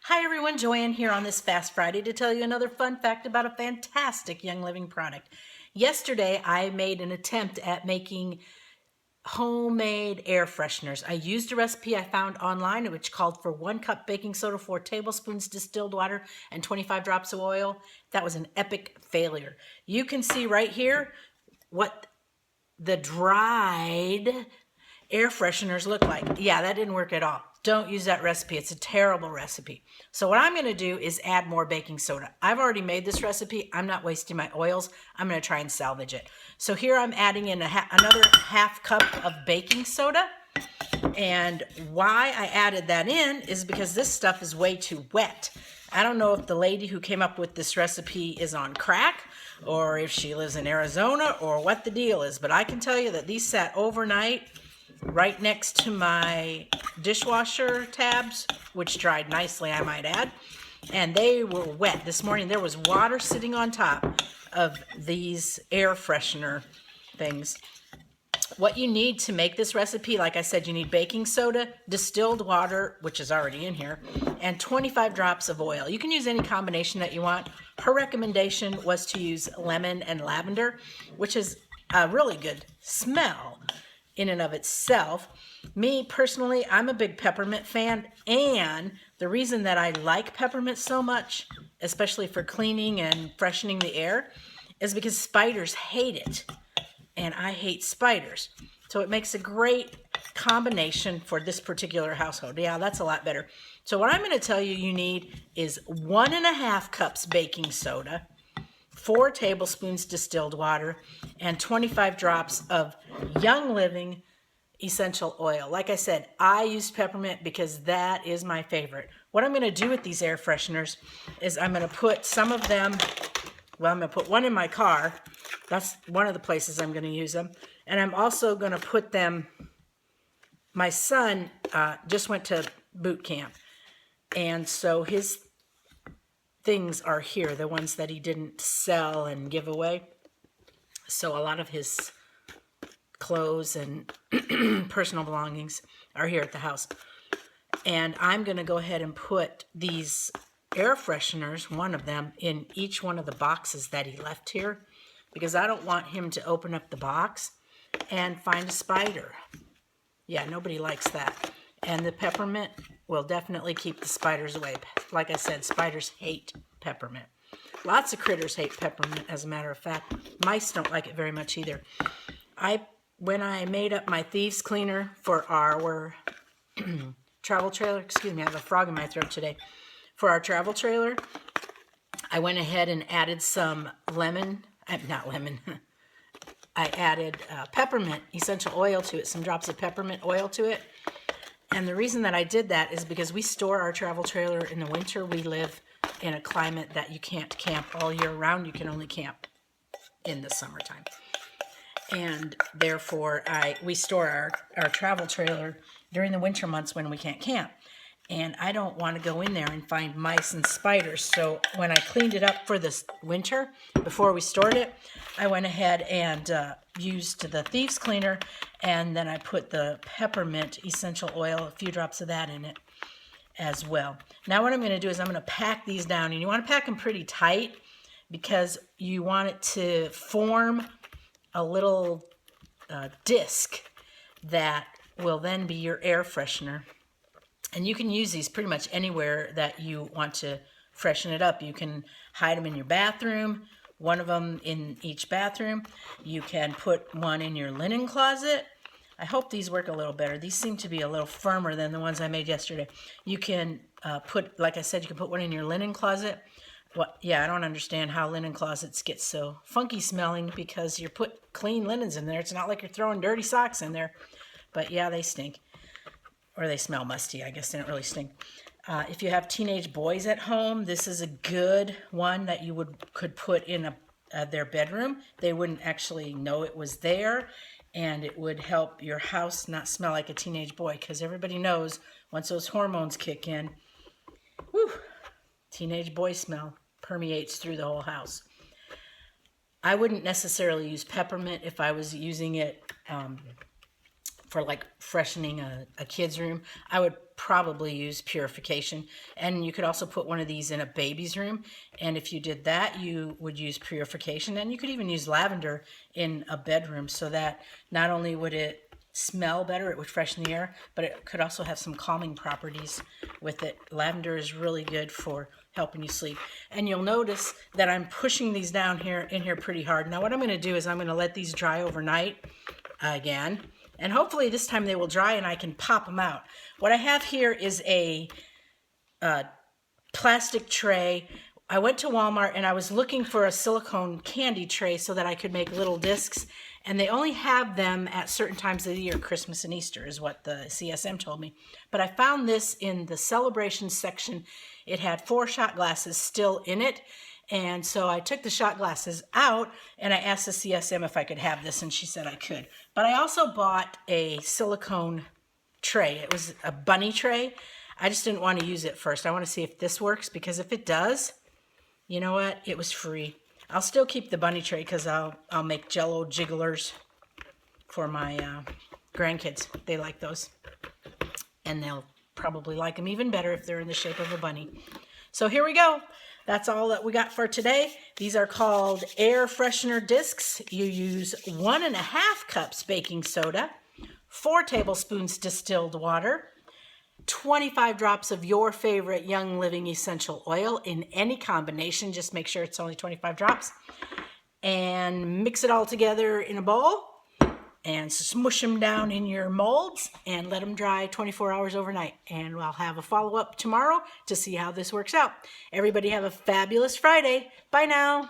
Hi everyone, Joanne here on this Fast Friday to tell you another fun fact about a fantastic Young Living product. Yesterday I made an attempt at making homemade air fresheners. I used a recipe I found online which called for 1 cup baking soda, 4 tablespoons distilled water, and 25 drops of oil. That was an epic failure. You can see right here what the dried air fresheners look like. Yeah, that didn't work at all. Don't use that recipe. It's a terrible recipe. So what I'm going to do is add more baking soda. I've already made this recipe. I'm not wasting my oils. I'm going to try and salvage it. So here I'm adding in another half cup of baking soda. And why I added that in is because this stuff is way too wet. I don't know if the lady who came up with this recipe is on crack or if she lives in Arizona or what the deal is. But I can tell you that these sat overnight right next to my dishwasher tabs, which dried nicely, I might add, and they were wet. This morning there was water sitting on top of these air freshener things. What you need to make this recipe, like I said, you need baking soda, distilled water, which is already in here, and 25 drops of oil. You can use any combination that you want. Her recommendation was to use lemon and lavender, which is a really good smell in and of itself. Me personally, I'm a big peppermint fan, and the reason that I like peppermint so much, especially for cleaning and freshening the air, is because spiders hate it, and I hate spiders. So it makes a great combination for this particular household. Yeah, that's a lot better. So what I'm going to tell you need is 1.5 cups baking soda, 4 tablespoons distilled water, and 25 drops of Young Living essential oil. Like I said, I used peppermint because that is my favorite. What I'm going to do with these air fresheners is I'm going to put some of them, well, I'm going to put one in my car. That's one of the places I'm going to use them. And I'm also going to put them, my son just went to boot camp, and so his things are here, the ones that he didn't sell and give away. So a lot of his clothes and personal belongings are here at the house. And I'm going to go ahead and put these air fresheners, one of them, in each one of the boxes that he left here, because I don't want him to open up the box and find a spider. Yeah, nobody likes that. And the peppermint will definitely keep the spiders away. Like I said, spiders hate peppermint. Lots of critters hate peppermint, as a matter of fact. Mice don't like it very much either. When I made up my thieves cleaner for our travel trailer, excuse me, I have a frog in my throat today. For our travel trailer, I went ahead and added some I added peppermint essential oil to it, some drops of peppermint oil to it. And the reason that I did that is because we store our travel trailer in the winter. We live in a climate that you can't camp all year round. You can only camp in the summertime. And therefore, we store our travel trailer during the winter months when we can't camp. And I don't want to go in there and find mice and spiders. So when I cleaned it up for this winter, before we stored it, I went ahead and used the thieves cleaner, and then I put the peppermint essential oil, a few drops of that in it as well. Now what I'm going to do is I'm going to pack these down, and you want to pack them pretty tight because you want it to form a little disc that will then be your air freshener. And you can use these pretty much anywhere that you want to freshen it up. You can hide them in your bathroom, one of them in each bathroom. You can put one in your linen closet. I hope these work a little better. These seem to be a little firmer than the ones I made yesterday. You can put, like I said, you can put one in your linen closet. Yeah, I don't understand how linen closets get so funky smelling because you put clean linens in there. It's not like you're throwing dirty socks in there. But yeah, they stink. Or they smell musty. I guess they don't really stink. If you have teenage boys at home, this is a good one that you could put in their bedroom. They wouldn't actually know it was there, and it would help your house not smell like a teenage boy, because everybody knows once those hormones kick in, whew, teenage boy smell permeates through the whole house. I wouldn't necessarily use peppermint if I was using it for like freshening a kid's room. I would probably use purification. And you could also put one of these in a baby's room. And if you did that, you would use purification. And you could even use lavender in a bedroom, so that not only would it smell better, it would freshen the air, but it could also have some calming properties with it. Lavender is really good for helping you sleep. And you'll notice that I'm pushing these down here in here pretty hard. Now what I'm going to do is I'm going to let these dry overnight again, and hopefully this time they will dry and I can pop them out. What I have here is a plastic tray. I went to Walmart and I was looking for a silicone candy tray so that I could make little discs, and they only have them at certain times of the year. Christmas and Easter is what the CSM told me. But I found this in the celebration section. It had 4 shot glasses still in it, and so I took the shot glasses out and I asked the CSM if I could have this, and she said I could. But I also bought a silicone tray. It was a bunny tray. I just didn't want to use it first. I want to see if this works, because if it does, you know what? It was free. I'll still keep the bunny tray because I'll make Jello jigglers for my grandkids. They like those. And they'll probably like them even better if they're in the shape of a bunny. So here we go. That's all that we got for today. These are called air freshener discs. You use 1.5 cups baking soda, 4 tablespoons distilled water, 25 drops of your favorite Young Living essential oil in any combination. Just make sure it's only 25 drops. And mix it all together in a bowl and smush them down in your molds and let them dry 24 hours overnight. And I'll have a follow-up tomorrow to see how this works out. Everybody have a fabulous Friday. Bye now.